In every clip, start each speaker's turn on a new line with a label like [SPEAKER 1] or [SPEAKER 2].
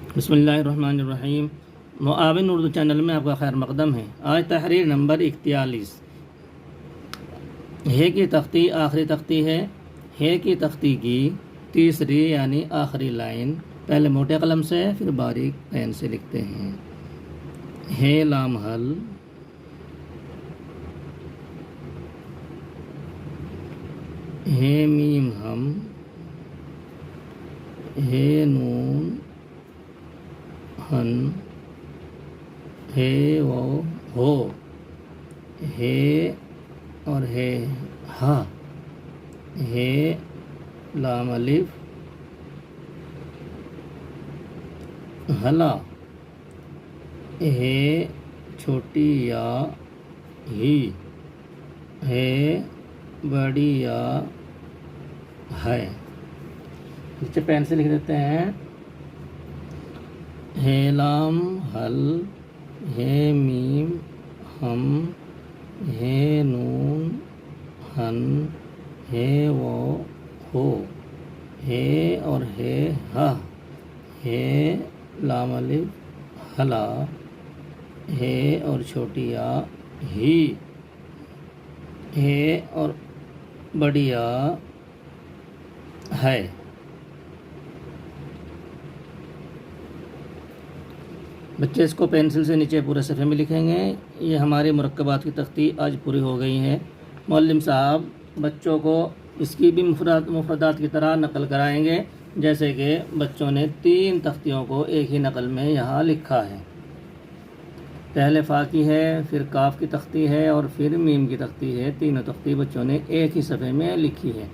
[SPEAKER 1] بسم اللہ الرحمن الرحیم۔ معاون اردو چینل میں آپ کا خیر مقدم ہے۔ آج تحریر نمبر 41 ہے کی تختی آخری تختی ہے۔ ہے کی تختی کی تیسری یعنی آخری لائن پہلے موٹے قلم سے پھر باریک پین سے لکھتے ہیں۔ ہے لام حل، ہے میم ہم، ہے نون ہن، ہے وہ ہو، ہے اور ہے ہا، ہے لام الف ہلا، ہے چھوٹی یا ہی، ہے بڑی یا ہے۔ نیچے پین سے لکھ دیتے ہیں۔ ہے لام حل، ہے میم ہم، ہے نون ہن، ہے وہ ہو، ہے اور ہے ہا، ہے لام الف ہلا، ہے اور چھوٹی یا ہی، ہے اور بڑی یا ہے۔ بچے اس کو پینسل سے نیچے پورے صفحے میں لکھیں گے۔ یہ ہماری مرکبات کی تختی آج پوری ہو گئی ہے۔ معلم صاحب بچوں کو اس کی بھی مفردات کی طرح نقل کرائیں گے، جیسے کہ بچوں نے 3 تختیوں کو ایک ہی نقل میں یہاں لکھا ہے۔ پہلے فا کی ہے، پھر کاف کی تختی ہے اور پھر میم کی تختی ہے۔ تینوں تختی بچوں نے ایک ہی صفحے میں لکھی ہے۔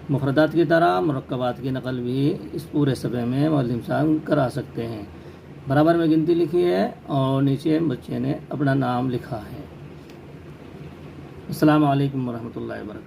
[SPEAKER 1] مفردات کی طرح مرکبات کی نقل بھی اس پورے صفحے میں معلم صاحب کرا سکتے ہیں۔ برابر میں گنتی لکھی ہے اور نیچے بچے نے اپنا نام لکھا ہے۔ السلام علیکم ورحمۃ اللہ وبرکاتہ۔